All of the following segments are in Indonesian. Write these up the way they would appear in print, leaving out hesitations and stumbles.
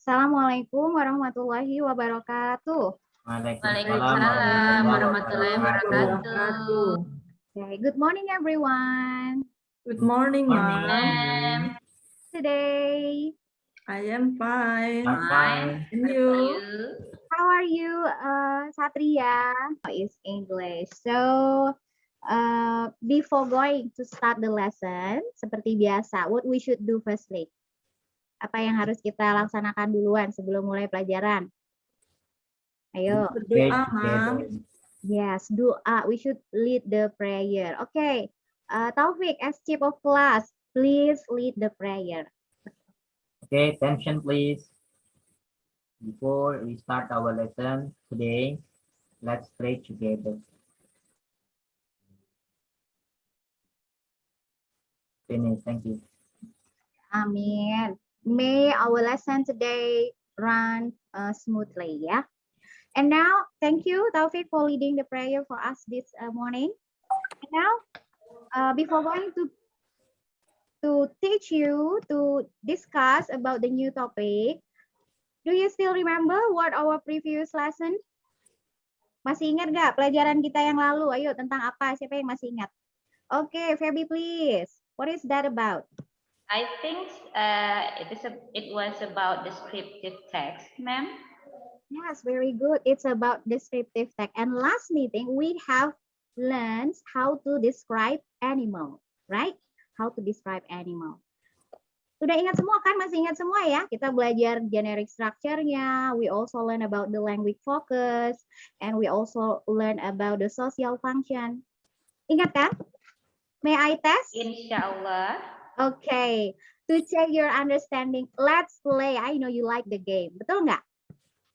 Assalamualaikum warahmatullahi wabarakatuh. Waalaikumsalam warahmatullahi wabarakatuh. Okay, good morning everyone. Good morning, Mom. Morning. Today, I am fine. I'm fine. And you? how are you, Satria? Is English. So, before going to start the lesson, seperti biasa, what we should do firstly? Apa yang harus kita laksanakan duluan sebelum mulai pelajaran? Ayo. Berdoa, Mom. Yes, doa. We should lead the prayer. Okay. Taufik, as chief of class, please lead the prayer. Okay, attention please. Before we start our lesson today, let's pray together. Finish, thank you. Amin. May our lesson today run smoothly, yeah. And now, thank you, Taufik, for leading the prayer for us this morning. And now, before going to teach you to discuss about the new topic, do you still remember what our previous lesson? Masih ingat nggak pelajaran kita yang lalu? Ayo, tentang apa? Siapa yang masih ingat? Okay, Feby, please. What is that about? I think it was about descriptive text, ma'am. Yes, very good. It's about descriptive text. And last meeting, we have learned how to describe animal, right? How to describe animal. Sudah ingat semua kan? Masih ingat semua ya? Kita belajar generic structure-nya. We also learn about the language focus. And we also learn about the social function. Ingat kan? May I test? Insyaallah. Okay, to check your understanding, let's play. I know you like the game. Betul nggak?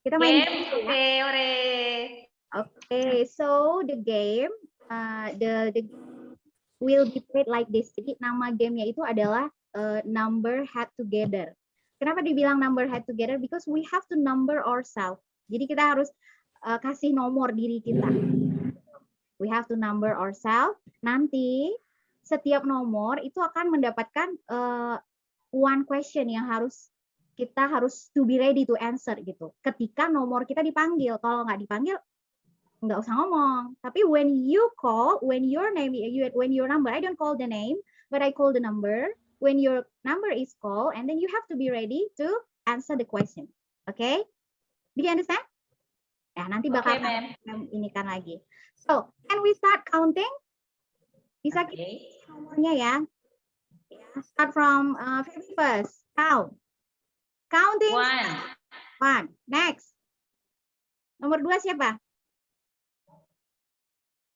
Kita main game. Okay, so the game will be played like this. Jadi nama gamenya itu adalah number head together. Kenapa dibilang number head together? Because we have to number ourselves. Jadi kita harus kasih nomor diri kita. We have to number ourselves. Nanti setiap nomor itu akan mendapatkan one question yang kita harus to be ready to answer gitu. Ketika nomor kita dipanggil, kalau nggak dipanggil nggak usah ngomong. Tapi when you call, when your number, I don't call the name, but I call the number. When your number is called, and then you have to be ready to answer the question. Okay? Do you understand? Ya, nanti bakal ini kan lagi. So, can we start counting? Bisa kita nomornya ya. Start from Feby first. Count. Counting. One. Next. Nomor 2 siapa?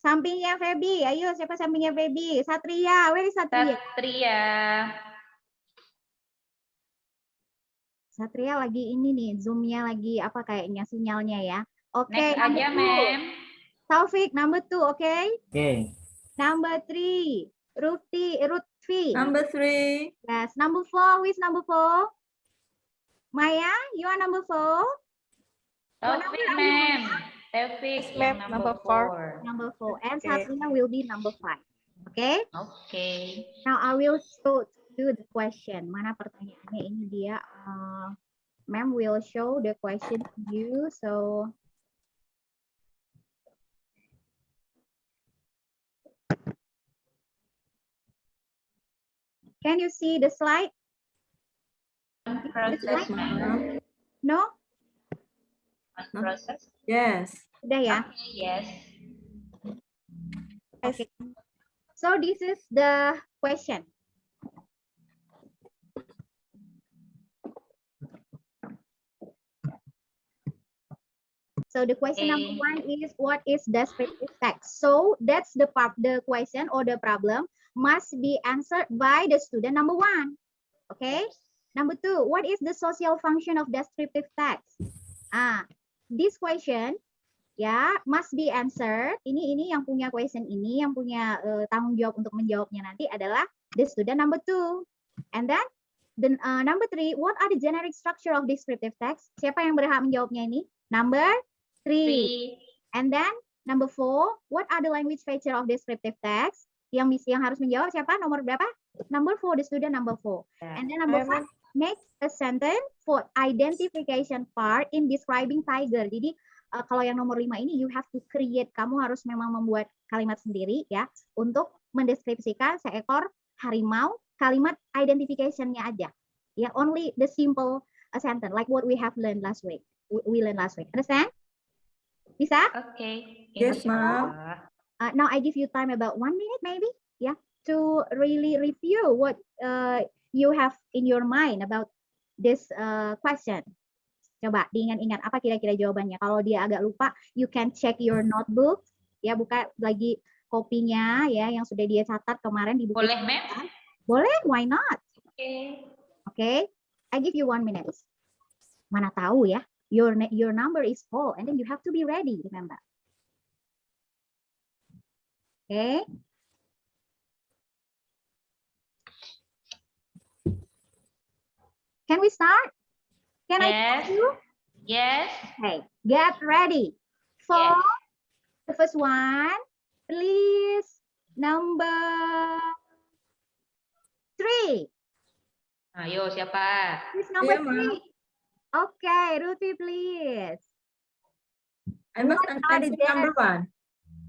Sampingnya Feby. Ayo, siapa sampingnya Feby? Satria. Where is Satria? Satria lagi ini nih, Zoom-nya lagi apa kayaknya sinyalnya ya. Oke. Next aja, ma'am. Taufik, number 2, oke? Okay. Number 3, Rutfi. Number 3. Yes, number 4. Who is number 4? Maya, you are number 4. Taufik, ma'am. Taufik, number 4. Number 4. And Satria will be number 5. Okay? Okay. Now I will show you the question. Mana pertanyaannya? Ini dia. Ma'am will show the question to you. So. Can you see the slide? Process, ma'am. No? Process. Yes. Sudah ya? Yes. Okay. So this is the question. So the question number 1 is, what is descriptive text? So that's the question or the problem must be answered by the student number 1. Okay. Number 2, what is the social function of descriptive text? This question must be answered. Ini yang punya question ini, yang punya tanggung jawab untuk menjawabnya nanti adalah the student number 2. And then the number 3, what are the generic structure of descriptive text? Siapa yang berhak menjawabnya ini? Number 3. And then number 4, what are the language feature of descriptive text? Yang harus menjawab siapa? Nomor berapa? Number 4, the student number 4. And then number 5, make a sentence for identification part in describing tiger. Jadi kalau yang nomor 5 ini you have to create, kamu harus memang membuat kalimat sendiri ya untuk mendeskripsikan seekor harimau, kalimat identification-nya aja. Ya, only the simple sentence like what we have learned last week. We learned last week. Understand? Bisa? Okay. Yes, ma'am. Now I give you time about 1 minute maybe, yeah, to really review what you have in your mind about this question. Coba diingat-ingat apa kira-kira jawabannya. Kalau dia agak lupa, you can check your notebook, ya, buka lagi kopinya ya yang sudah dia catat kemarin di buku. Boleh, Ma'am? Boleh, why not? Okay. Okay, I give you 1 minute. Mana tahu ya, your number is full, and then you have to be ready, remember. Okay. Can we start? Can I Yes. tell you? Yes. Okay, get ready. For Yes. the first one, please, number 3. Ayo, siapa? Please, number Iya, Ma'am. 3. Okay, Ruthie, please. I must What are the answer number 1.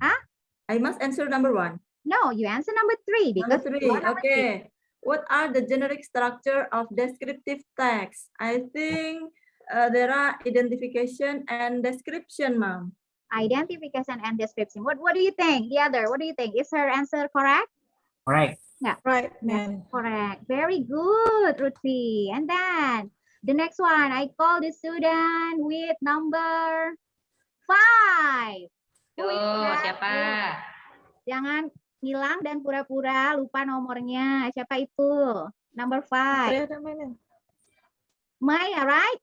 Huh? I must answer number 1. No, you answer number 3 Number because 3. you are number three. Okay. What are the generic structure of descriptive text? I think there are identification and description, ma'am. Identification and description. What do you think? The other, what do you think? Is her answer correct? Correct. Right, ma'am. Correct. Very good, Ruthie. And then the next one, I call the student with number 5. Who is Yo, that? siapa? Jangan hilang dan pura-pura lupa nomornya. Siapa itu? Number 5. Ternyata, ma'am. Maya, right?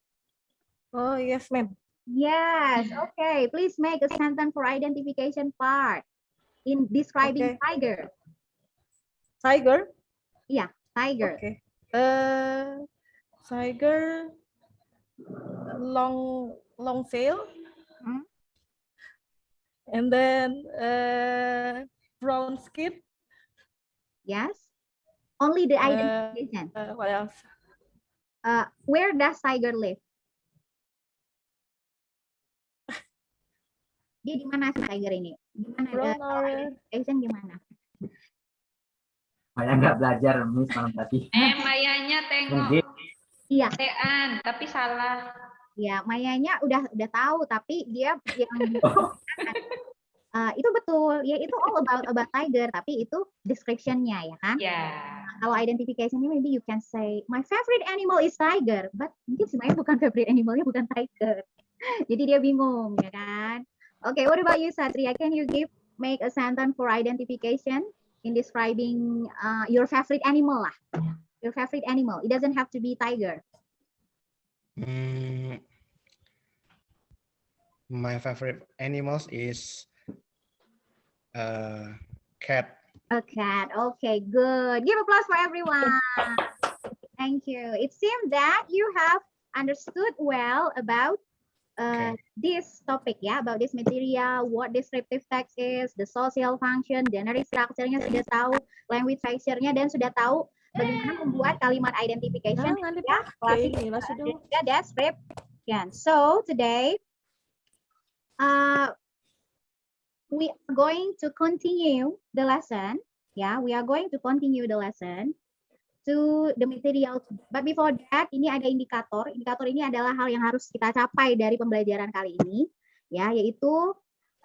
Oh, yes, ma'am. Yes. Okay. Please make a sentence for identification part in describing Okay. tiger. Tiger. Tiger. Okay. Tiger. Long tail. Hmm. And then brown skin. Yes. Only the identification. What else? Where does tiger live? Dia di mana sih tiger ini? Gimana? Brown or Identification gimana? Saya nggak belajar, Miss, malam tadi. Mayanya tengok. Mungkin. Iya. Tean, tapi salah. Ya, Mayanya udah tahu, tapi dia yang itu betul. Ya, itu all about tiger, tapi itu description-nya ya kan? Ya. Kalau identification-nya maybe you can say my favorite animal is tiger, but mungkin sebenarnya bukan favorite animalnya bukan tiger. Jadi dia bingung ya kan? Okay, what about you, Satria? Can you make a sentence for identification in describing your favorite animal lah? Your favorite animal. It doesn't have to be tiger. My favorite animals is cat. A cat. Okay, good. Give applause for everyone. Thank you. It seems that you have understood well about this topic ya, about this material, what descriptive text is, the social function, generic structure-nya sudah tahu, language structure-nya, dan sudah tahu bagaimana membuat kalimat identification Jangan ya, dipakai, gila classification, sudah. dan juga description. So today we are going to continue the lesson. Yeah, we are going to continue the lesson to the material. But before that, ini ada indikator. Indikator ini adalah hal yang harus kita capai dari pembelajaran kali ini, ya, yaitu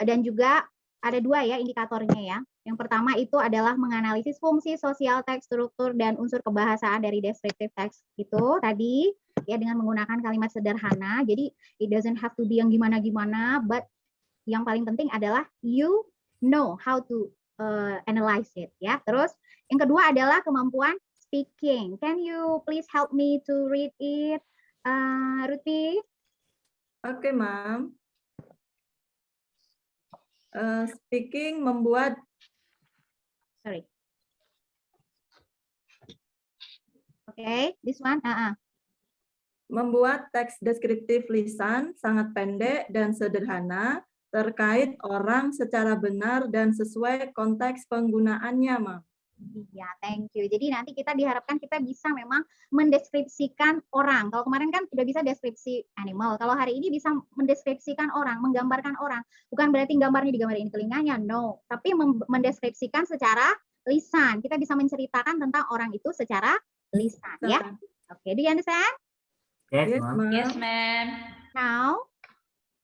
dan juga ada 2 ya indikatornya ya. Yang pertama itu adalah menganalisis fungsi sosial teks, struktur, dan unsur kebahasaan dari descriptive text itu tadi ya dengan menggunakan kalimat sederhana. Jadi it doesn't have to be yang gimana-gimana, but yang paling penting adalah you know how to analyze it ya. Terus yang kedua adalah kemampuan speaking. Can you please help me to read it, Ruthie? Okay, ma'am. Speaking membuat Sorry. Okay, this one. Membuat teks deskriptif lisan sangat pendek dan sederhana terkait orang secara benar dan sesuai konteks penggunaannya, ma'am. Iya, thank you. Jadi nanti kita diharapkan kita bisa memang mendeskripsikan orang. Kalau kemarin kan udah bisa deskripsi animal. Kalau hari ini bisa mendeskripsikan orang, menggambarkan orang. Bukan berarti gambarnya digambar ini telinganya, no. Tapi mendeskripsikan secara lisan. Kita bisa menceritakan tentang orang itu secara lisan, ya. Oke, do you understand? Yes, Yes, ma'am. ma'am. Yes, ma'am. Now,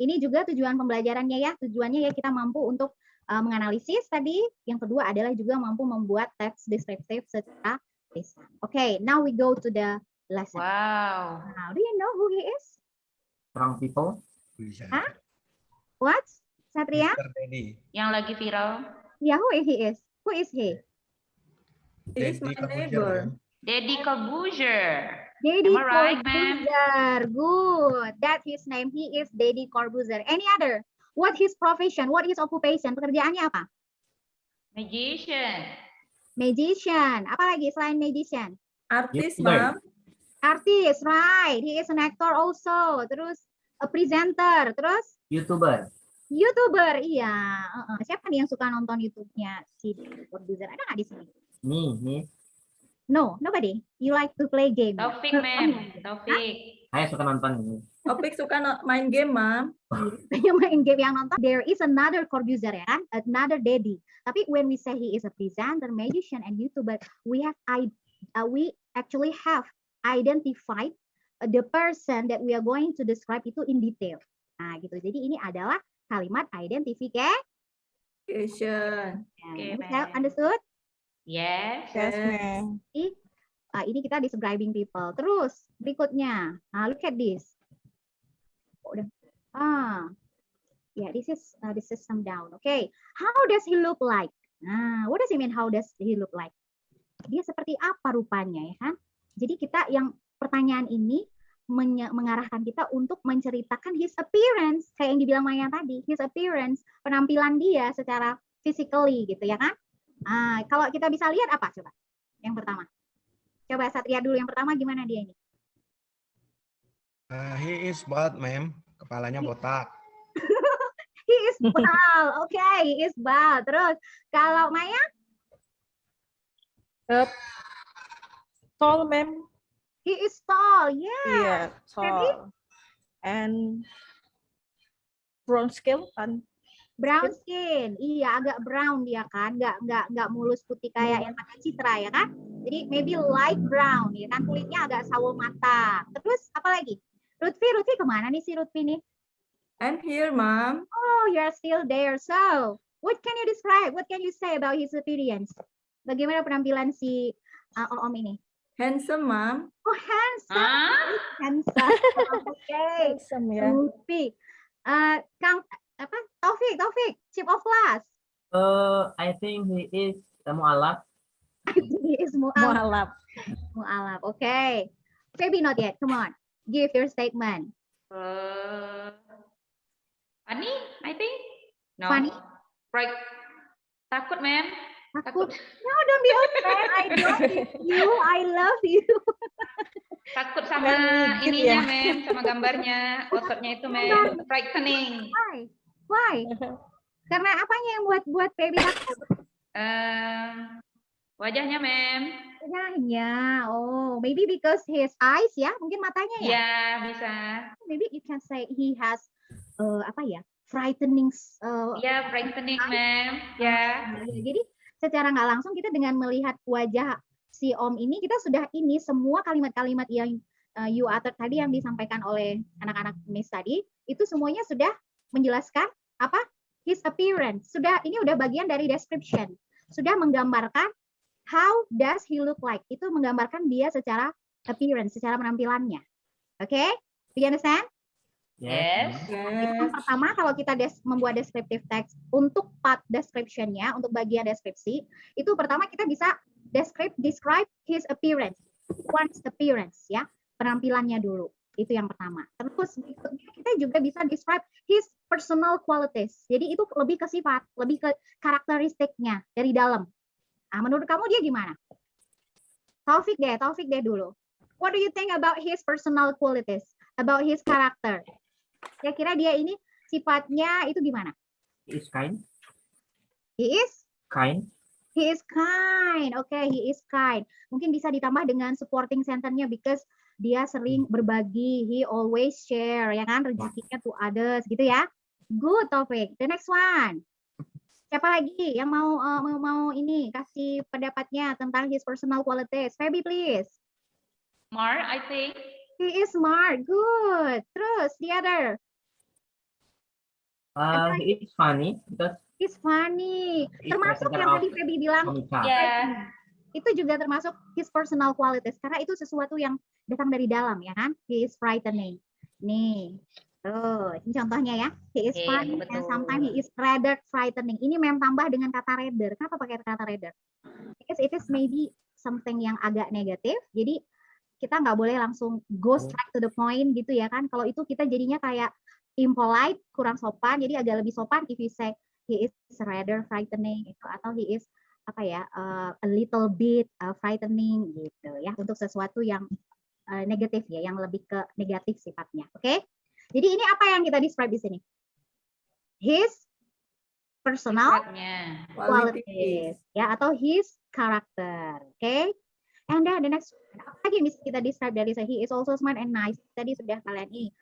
ini juga tujuan pembelajarannya ya. Tujuannya ya kita mampu untuk menganalisis tadi. Yang kedua adalah juga mampu membuat teks deskriptif secara lisan. Okay, now we go to the lesson. Wow. Now, do you know who he is? Strong people. Bisa. Hah? What? Satria? Mr. Daddy. Yang lagi viral. Yeah, who he is? Who is he? He is Daddy my Corbuzier, neighbor. ma'am. Deddy Corbuzier. Daddy Am I right, ma'am? Corbuzier. Good. That's his name. He is Daddy Corbuzier. Any other? What his profession? What his occupation? Pekerjaannya apa? Magician. Magician. Apa lagi selain magician? Artist, YouTuber. ma'am. Artist, right. He is an actor also. Terus a presenter. Terus YouTuber. YouTuber. Iya. Siapa nih yang suka nonton YouTube-nya si Deddy Corbuzier? Ada nggak di sini? Nih. No, nobody. You like to play game? Taufik, ma'am. Taufik. Saya suka nonton ini. Topik suka main game, ma'am. Yang main game yang nonton. There is another Corbuzier ya kan? Another Daddy. Tapi when we say he is a presenter, magician, and YouTuber, we actually have identified the person that we are going to describe itu in detail. Nah, gitu. Jadi ini adalah kalimat identification. Okay, ma'am. Understood? Yes. Yes, ma'am. Ini kita describing people. Terus berikutnya, look at this. Yeah, this is the system down. Okay, how does he look like? What does he mean? How does he look like? Dia seperti apa rupanya, ya kan? Jadi kita yang pertanyaan ini mengarahkan kita untuk menceritakan his appearance, kayak yang dibilang Maya tadi, his appearance, penampilan dia secara physically gitu ya kan? Kalau kita bisa lihat apa coba? Yang pertama. Coba Satria dulu yang pertama gimana dia ini? He is bald, ma'am. Kepalanya botak. He is bald. Okay, he is bald. Terus kalau Maya? Tall, ma'am. He is tall. Yeah. Yeah, tall. And brown skin kan? Brown skin. Iya, agak brown dia kan. Nggak mulus putih kayak yang pakai Citra ya kan? Jadi maybe light brown ya kan, kulitnya agak sawo mata. Terus apa lagi? Lutfi kemana nih si Lutfi nih? I'm here, ma'am. Oh, you're still there. So, what can you describe? What can you say about his appearance? Bagaimana penampilan si Om ini? Handsome, ma'am. Oh, handsome. Hah? Handsome. Okay. Handsome ya. Lutfi. Kang Taufik, chief of class. I think he is mualaf. He is mu'alaf. Mualaf. Okay. Maybe not yet. Come on. Give your statement. Funny, I think. No. Funny? Right. Takut, ma'am. Takut. No, don't be afraid. I don't need you. I love you. Takut sama Gigit ininya, ya? ma'am, sama gambarnya, ototnya itu, ma'am. Frightening. Why? Karena apanya yang buat baby takut? Wajahnya, ma'am. Wajahnya. Oh, maybe because his eyes ya, mungkin matanya ya. Ya, bisa. Maybe you can say he has frightening. Ya, frightening, ma'am. Ya. Jadi secara nggak langsung kita dengan melihat wajah si Om ini, kita sudah ini semua kalimat-kalimat yang you uttered tadi yang disampaikan oleh anak-anak Miss tadi, itu semuanya sudah menjelaskan apa? His appearance. Ini udah bagian dari description. Sudah menggambarkan how does he look like. Itu menggambarkan dia secara appearance, secara penampilannya. Oke? Do you understand? Yes. Yang pertama, kalau kita membuat descriptive text untuk part description-nya, untuk bagian deskripsi, itu pertama kita bisa describe his appearance, one's appearance, ya, penampilannya dulu. Itu yang pertama. Terus berikutnya kita juga bisa describe his personal qualities. Jadi itu lebih ke sifat, lebih ke karakteristiknya dari dalam. Nah, menurut kamu dia gimana? Taufik deh dulu. What do you think about his personal qualities? About his character? Kira-kira dia ini sifatnya itu gimana? He is kind. He is Kind. He is kind. Oke, he is kind. Mungkin bisa ditambah dengan supporting sentence-nya because dia sering berbagi. He always share, ya kan? Rezekinya to others, gitu ya. Good, Taufik. The next one. Siapa lagi yang mau ini kasih pendapatnya tentang his personal qualities? Feby, please. Smart, I think. He is smart. Good. Terus, the other. He is funny because He's funny. He's Termasuk better yang of tadi Feby bilang, Komika. Yeah. itu juga termasuk his personal qualities. Karena itu sesuatu yang datang dari dalam, ya kan? He is frightening. Nih. Tuh, ini contohnya ya. He is Oke, funny and betul. sometimes he is rather frightening. Ini memang tambah dengan kata rather. Kenapa pakai kata rather? Because it is maybe something yang agak negatif. Jadi kita nggak boleh langsung go straight to the point gitu ya kan. Kalau itu kita jadinya kayak impolite, kurang sopan. Jadi agak lebih sopan if you say he is rather frightening gitu, atau he is apa ya a little bit frightening gitu ya, untuk sesuatu yang negatif ya, yang lebih ke negatif sifatnya. Oke? Jadi ini apa yang kita describe di sini? His personal Sifatnya. qualities ya, atau his character. Oke? And then the next, apa lagi yang bisa kita describe dari saya? He is also smart and nice. Tadi sudah kalian ini.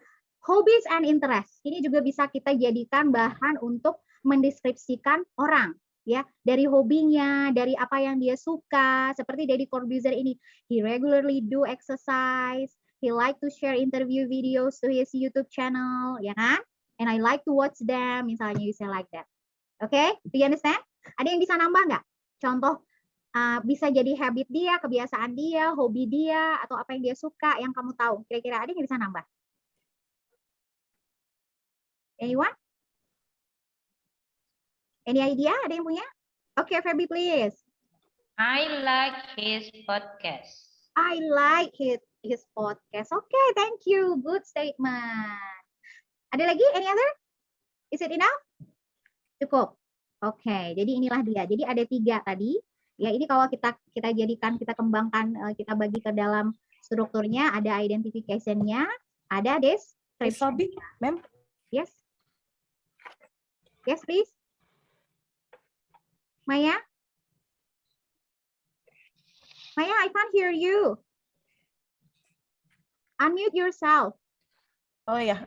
Hobbies and interest. Ini juga bisa kita jadikan bahan untuk mendeskripsikan orang, ya, dari hobinya, dari apa yang dia suka. Seperti Deddy Corbuzier ini, he regularly do exercise, he like to share interview videos to his YouTube channel, ya kan? And I like to watch them, misalnya you say like that. Okay, do you understand? Ada yang bisa nambah nggak? Contoh bisa jadi habit dia, kebiasaan dia, hobi dia, atau apa yang dia suka yang kamu tahu. Kira-kira ada yang bisa nambah? Anyone? Any idea? Ada yang punya? Oke, Feby, please. I like his podcast. I like his podcast. Oke, thank you. Good statement. Ada lagi? Any other? Is it enough? Cukup. Oke, jadi inilah dia. Jadi ada 3 tadi. Ya, ini kalau kita jadikan, kita kembangkan, kita bagi ke dalam strukturnya, ada identification-nya, ada description. Sobi, ma'am. Yes. Yes, please. Maya? Maya, I can't hear you. Unmute yourself. Oh ya,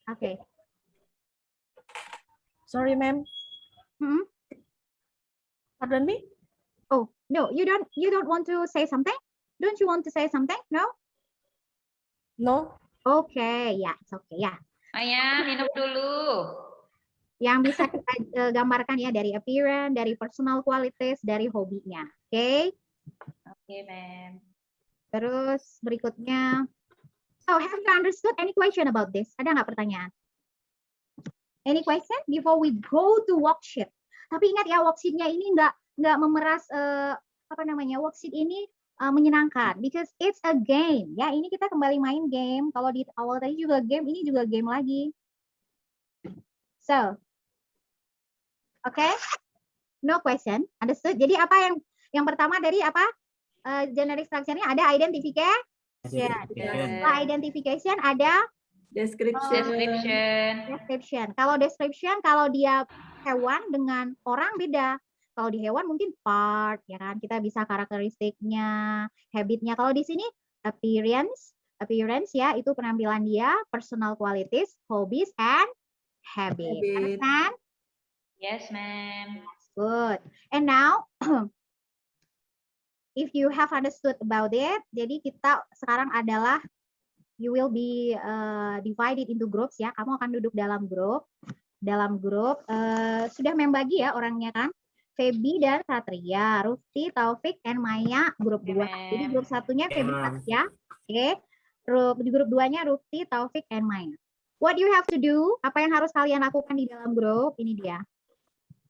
Okay. sorry, ma'am. Pardon me? Oh, no, you don't want to say something? Don't you want to say something? No? No. Okay, yeah, it's okay, yeah. Maya, minum dulu. Yang bisa kita gambarkan ya dari appearance, dari personal qualities, dari hobinya. Oke? Oke, ma'am. Terus berikutnya. So, have you understood any question about this? Ada nggak pertanyaan? Any question before we go to worksheet? Tapi ingat ya, worksheet-nya ini nggak memeras worksheet ini menyenangkan because it's a game. Ya, ini kita kembali main game. Kalau di awal tadi juga game, ini juga game lagi. So, okay, no question, understood. Jadi apa yang pertama dari apa generic structure-nya ada identification. Setelah identification ada Description. description. Kalau description, kalau dia hewan dengan orang beda. Kalau di hewan mungkin part, ya kan? Kita bisa karakteristiknya, habitnya. Kalau di sini appearance ya, itu penampilan dia, personal qualities, hobbies, and habit. Understand? Yes, ma'am. Good. And now, if you have understood about it, jadi kita sekarang adalah you will be divided into groups ya. Kamu akan duduk dalam grup. Sudah membagi ya orangnya kan? Feby dan Satria, Rufti, Taufik, and Maya grup 2. Jadi grup satunya Feby ya. Oke. Di grup 2-nya Rufti, Taufik, and Maya. What you have to do? Apa yang harus kalian lakukan di dalam grup? Ini dia.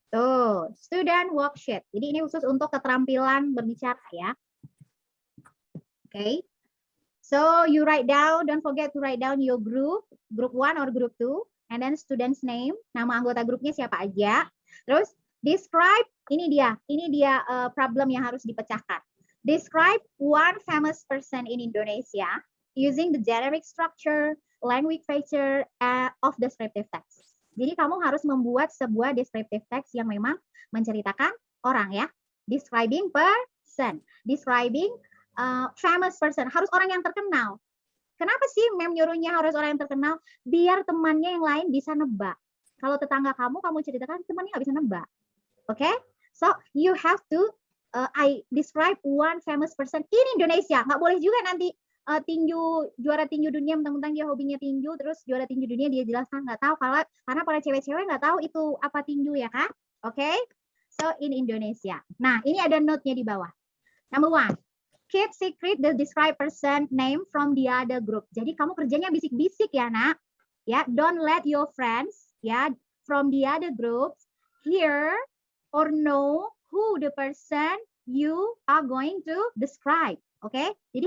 Tuh, student worksheet. Jadi ini khusus untuk keterampilan berbicara ya. Okay. So you write down, don't forget to write down your group 1 or group 2, and then student's name, nama anggota grupnya siapa aja. Terus describe, ini dia problem yang harus dipecahkan. Describe one famous person in Indonesia using the generic structure, language feature of descriptive text. Jadi kamu harus membuat sebuah descriptive text yang memang menceritakan orang ya. Describing person. Describing famous person. Harus orang yang terkenal. Kenapa sih mem nyuruhnya harus orang yang terkenal? Biar temannya yang lain bisa nebak. Kalau tetangga kamu ceritakan, temannya nggak bisa nebak. Oke? So, you have to I describe one famous person in Indonesia. Nggak boleh juga nanti juara tinju dunia, mentang-mentang dia hobinya tinju, terus juara tinju dunia dia jelaskan nggak tahu, karena para cewek-cewek nggak tahu itu apa tinju ya kan? Oke? So, in Indonesia. Nah, ini ada note-nya di bawah. Number 1. Keep secret the described person name from the other group. Jadi kamu kerjanya bisik-bisik ya, Nak. Ya, don't let your friends ya from the other groups hear or know who the person you are going to describe. Oke? Jadi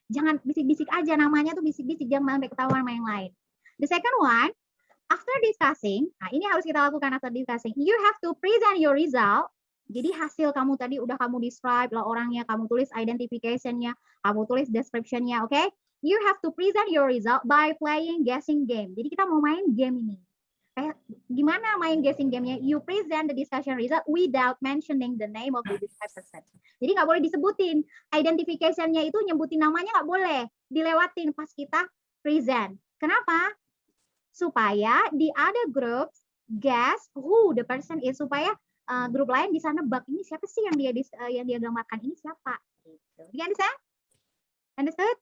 jangan bisik-bisik aja, namanya tuh bisik-bisik, jangan sampai ketahuan sama yang lain. The second one, after discussing, nah ini harus kita lakukan after discussing. You have to present your result. Jadi hasil kamu tadi udah kamu describe lah orangnya, kamu tulis identification-nya, kamu tulis description-nya, oke? You have to present your result by playing guessing game. Jadi kita mau main game ini. Kayak gimana main guessing game-nya? You present the discussion result without mentioning the name of the described person. Jadi nggak boleh disebutin. Identification-nya itu nyebutin namanya nggak boleh. Dilewatin pas kita present. Kenapa? Supaya the other groups guess who the person is, supaya grup lain bisa nebak ini siapa sih yang dia gambarkan, ini siapa gitu. You understand? Understood?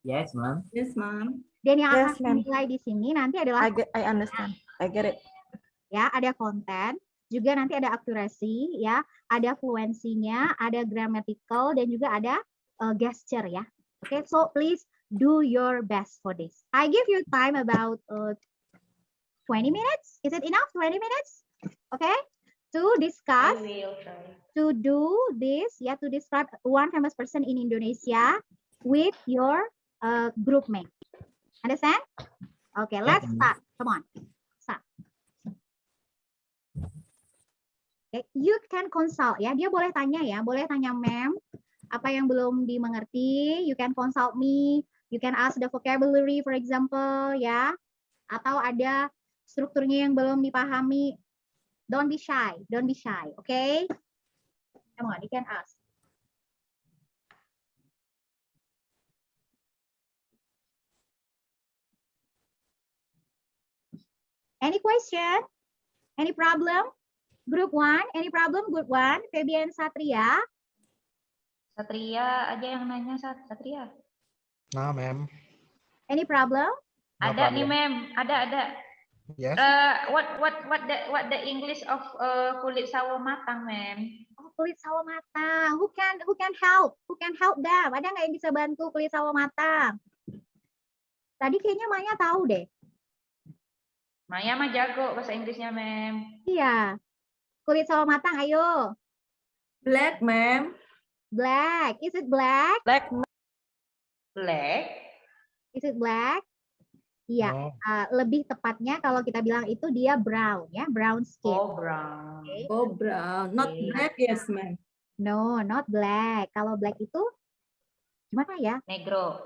Yes, ma'am. Yes, ma'am. Dan yang Yes, akan ma'am. dinilai di sini nanti adalah I understand. I get it. ya, ada konten, juga nanti ada accuracy ya, ada fluensinya, ada grammatical, dan juga ada gesture ya. Oke, so please do your best for this. I give you time about 20 minutes. Is it enough? 20 minutes? Okay? To I discuss, will try. to do this, ya, to describe one famous person in Indonesia with your group mate. Understand? Okay, let's start. Come on. Start. Okay, you can consult ya. Dia boleh tanya ya, boleh tanya ma'am apa yang belum dimengerti. You can consult me. You can ask the vocabulary, for example, ya. Atau ada strukturnya yang belum dipahami. Don't be shy. Don't be shy. Okay? Come on, you can ask. Any question? Any problem? Group 1, any problem? Group 1, Febian Satria. Satria aja yang nanya, Satria. Nah, ma'am. Any problem? No Ada nih, problem. ma'am. Ada. Yes. What the English of kulit sawo matang, ma'am? Oh, kulit sawo matang. Who can help? Who can help them? Ada nggak yang bisa bantu kulit sawo matang? Tadi kayaknya Maya tahu deh. Maya mah jago bahasa Inggrisnya, ma'am. Iya. Kulit sawo matang, ayo. Black, ma'am. Black. Is it black? Black. Black. Is it black? Iya. No. Lebih tepatnya kalau kita bilang itu dia brown ya, brown skin. Oh, brown. Okay. Oh, brown. Not Okay. black, yes, ma'am. No, not black. Kalau black itu gimana ya? Negro.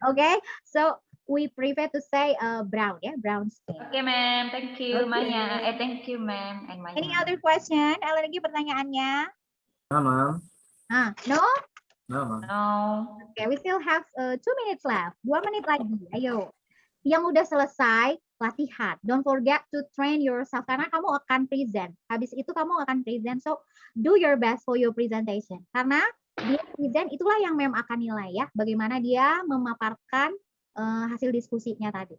Okay, so we prefer to say brown ya, brown skin. Oke, ma'am. Thank you, Okay. Maya. Thank you, ma'am. And Maya. Any other question? Ada lagi pertanyaannya? No, ma'am. No? No, ma'am. No. Okay, we still have 2 minutes left. 2 menit lagi. Ayo. Yang udah selesai, latihan. Don't forget to train yourself karena kamu akan present. Habis itu kamu akan present. So, do your best for your presentation. Karena dia present itulah yang mem akan nilai ya. Bagaimana dia memaparkan hasil diskusinya tadi.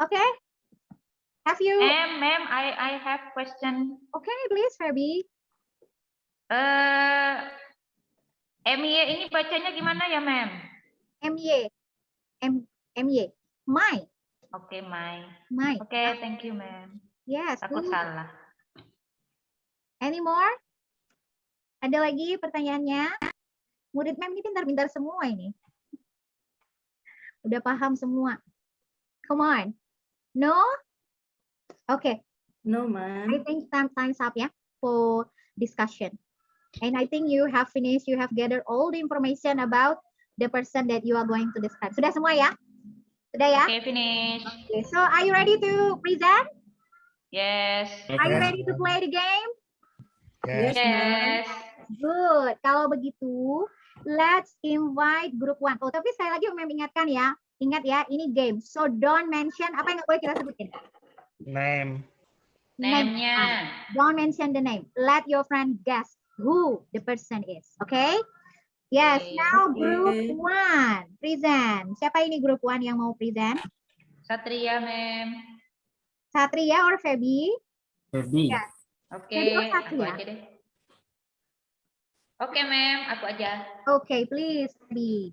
Okay. Have you? Ma'am, I have question. Okay, please, Fabi. MY ini bacanya gimana ya, ma'am? MY. MY. My. Oke, my. My. Oke, thank you, ma'am. Yes. Takut please. salah. Any more? Ada lagi pertanyaannya? Murid mem ini pintar-pintar semua ini. Udah paham semua. Come on. No? Okay. No, ma'am. I think time's up ya for discussion. And I think you have finished, you have gathered all the information about the person that you are going to describe. Sudah semua ya? Sudah ya? Okay, finish. Okay, so are you ready to present? Yes. Are you Yes, ready to play the game? Yes. Yes. Good. Kalau begitu, let's invite group 1. Oh, tapi saya lagi mengingatkan ya. Ingat ya, ini game. So don't mention, apa yang nggak boleh kita sebutin? Name. Name-nya. Don't mention the name. Let your friend guess who the person is. Okay? Yes, Okay. now Okay. group 1. Present. Siapa ini group 1 yang mau present? Satria, ma'am. Satria or Feby? Feby. Yes. Oke, Feby or aku Satria? aja deh. Oke, ma'am, aku aja. Okay, please, Feby.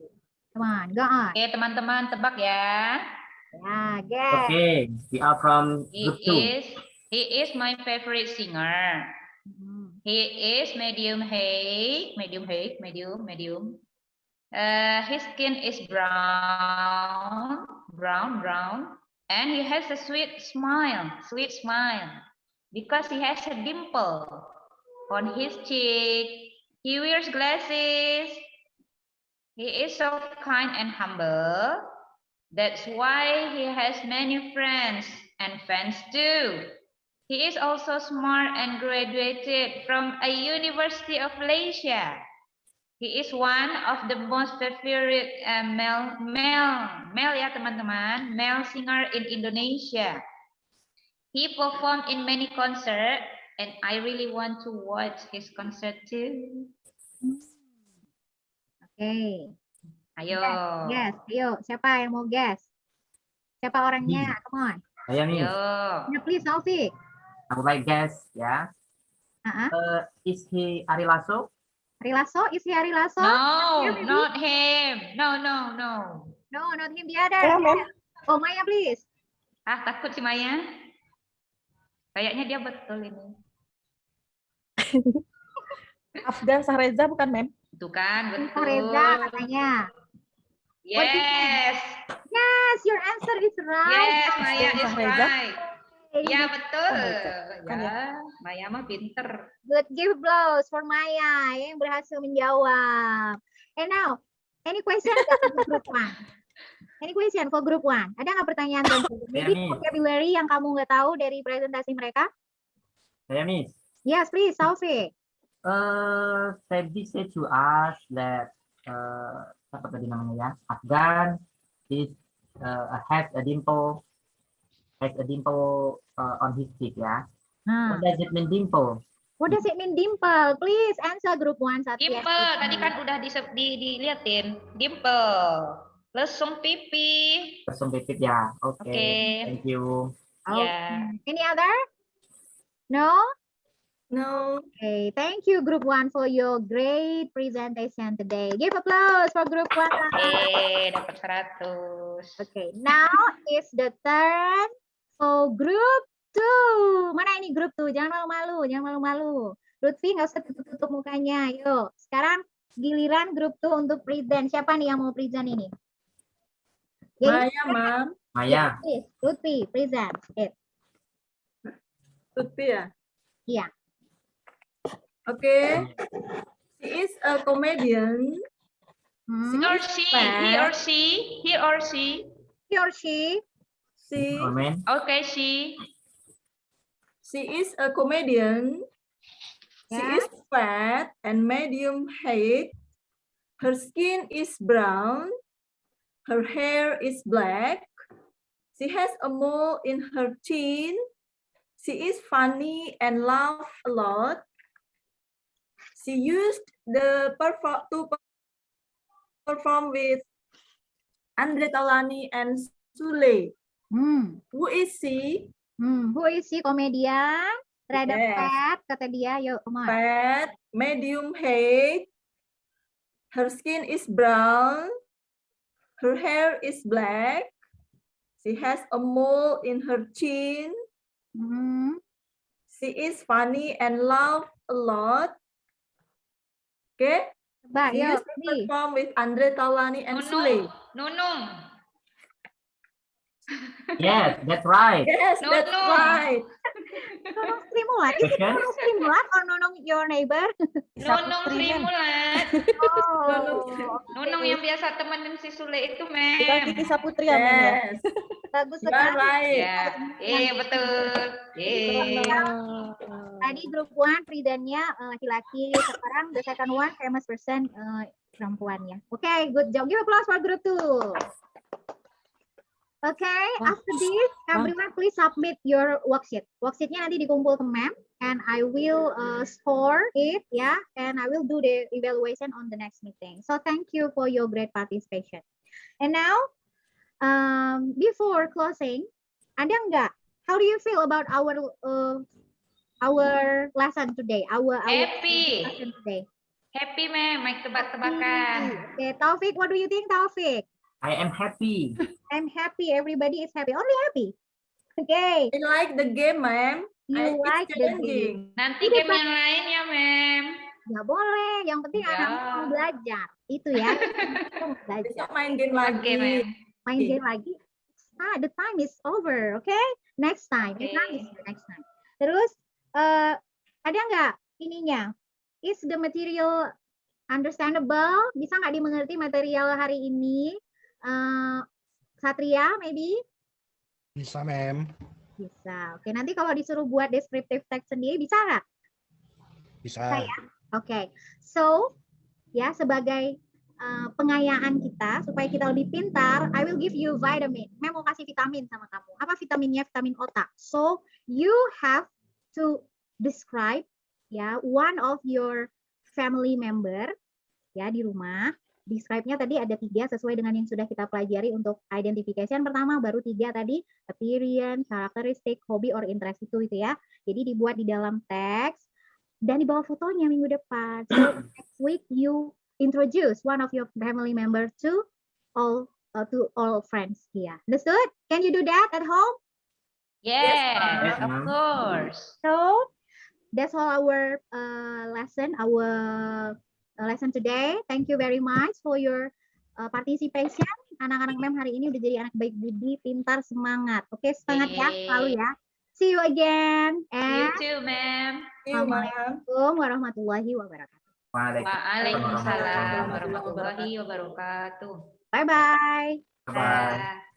Come on, go on. Oke, teman-teman tebak ya. Yeah, guess. Okay, we are from He group 2. is my favorite singer. Hmm. He is medium height, medium. His skin is brown, and he has a sweet smile, because he has a dimple on his cheek. He wears glasses. He is so kind and humble. That's why he has many friends and fans too. He is also smart and graduated from a University of Malaysia. He is one of the most favorite male ya teman-teman, male singer in Indonesia. He performed in many concerts and I really want to watch his concert too. Okay. Ayo. Yes, ayo. Siapa yang mau guess? Siapa orangnya? Come on. Saya nih, Ayo. Yeah, please, Taufik. aku like guess ya. Is he Ari Lasso? Ari Lasso? Is he Ari Lasso? No, Here, maybe? not him. No. No, not him. The other. Yeah, ma'am. Oh, Maya, please. Ah, takut si Maya. Kayaknya dia betul ini. Afgan Sahreza bukan, Mem? Itu kan, betul. Reza katanya. Yes. Yes, your answer is right. Yes, Maya is Reza. right. Ya, betul. Kan Ya, Maya mah pinter. Good, give applause for Maya yang berhasil menjawab. And now, any question for group 1? Any question for group 1? Ada nggak pertanyaan tentang maybe Nih. vocabulary yang kamu nggak tahu dari presentasi mereka? Saya Miss. Yes, please, Taufik. Feby said to us that apa tadi namanya ya? Afgan is has a dimple on his cheek ya. What does it mean dimple? What does it mean dimple? Please answer group 1 Satria. Dimple, tadi kan udah diliatin. Dimple. Lesung pipi. Lesung pipit ya. Oke. Oke. Thank you. Ya. Any other? No? No. Okay, thank you group 1 for your great presentation today. Give applause for group 1. Dapat 100. Okay, now is the turn for group 2. Mana ini group 2? Jangan malu-malu. Lutfi nggak usah tutup mukanya. Yuk, sekarang giliran group 2 untuk present. Siapa nih yang mau present ini? Maya, Ma'am. Maya. Please, Lutfi, present. It. Lutfi ya? Iya. Okay. He is a comedian. Hmm. He or she. He or she. Comment. Okay, she. She is a comedian. She Yeah. is fat and medium height. Her skin is brown. Her hair is black. She has a mole in her chin. She is funny and laughs a lot. She used to perform with Andre Taulany and Sule. Who is she? Who is she? Komedian. Rada Yes. fat, kata dia. Yuk, come on. Fat, medium height. Her skin is brown. Her hair is black. She has a mole in her chin. She is funny and laughs a lot. Okay. Coba, She yuk. used to Lutfi. perform with Andre Taulany and Sule. Nunung. Yes, that's right. Yes, No, that's no. right. Nunung Sri Mulat. Is it Kan? Nunung Sri Mulat or Nunung your neighbor? Nunung Sri Mulat. Oh, Nunung yang biasa temenin si Sule itu, Bukan Mem. Kiki Saputri ya, Mem ya? Yes, bagus you are sekali. right. Ya, betul. Tadi grup 1 Pridannya laki-laki, sekarang the second one famous person perempuannya. Okay, good job. Give applause for group 2. Okay, after this, everyone please submit your worksheet. Worksheetnya nanti dikumpul ke Mem, and I will score it, ya, and I will do the evaluation on the next meeting. So thank you for your great participation. And now, before closing, ada nggak? How do you feel about our lesson today? Our Happy. lesson today. Happy, Mem. Main tebak-tebakan. Okay, Taufik, what do you think, Taufik? I am happy. I'm happy. Everybody is happy. Only happy. Okay. I like the game, ma'am. You It's like the game. challenging. Nanti game yang lain ya, Mem. Ya boleh. Yang penting Ya. anak mau belajar. Itu ya. Mau belajar. Besok main game Oke, lagi. Mem. Main game lagi. The time is over. Okay. Next time. Oke. Next time. Terus ada nggak ininya? Is the material understandable? Bisa nggak dimengerti material hari ini? Satria, maybe? Bisa, Mem. Bisa. Oke, nanti kalau disuruh buat descriptive text sendiri, bisa nggak? Bisa. Oke. So, ya sebagai pengayaan kita, supaya kita lebih pintar, I will give you vitamin. Mem mau kasih vitamin sama kamu. Apa vitaminnya? Vitamin otak. So, you have to describe ya one of your family member ya di rumah. Describe-nya tadi ada 3 sesuai dengan yang sudah kita pelajari untuk identification pertama, baru 3 tadi appearance, karakteristik, hobi or interest itu ya. Jadi dibuat di dalam teks dan dibawa fotonya minggu depan. So next week you introduce one of your family member to all friends here. Understood? Can you do that at home? Yes, of Ma'am. course. So that's all our lesson today. Thank you very much for your participation. Anak-anak Mem hari ini udah jadi anak baik budi, pintar, semangat. Oke, semangat ya selalu ya. See you again. You And too, Mem. You, ma'am. Assalamualaikum warahmatullahi wabarakatuh. Waalaikumsalam warahmatullahi wabarakatuh. Bye-bye. Bye. Dah.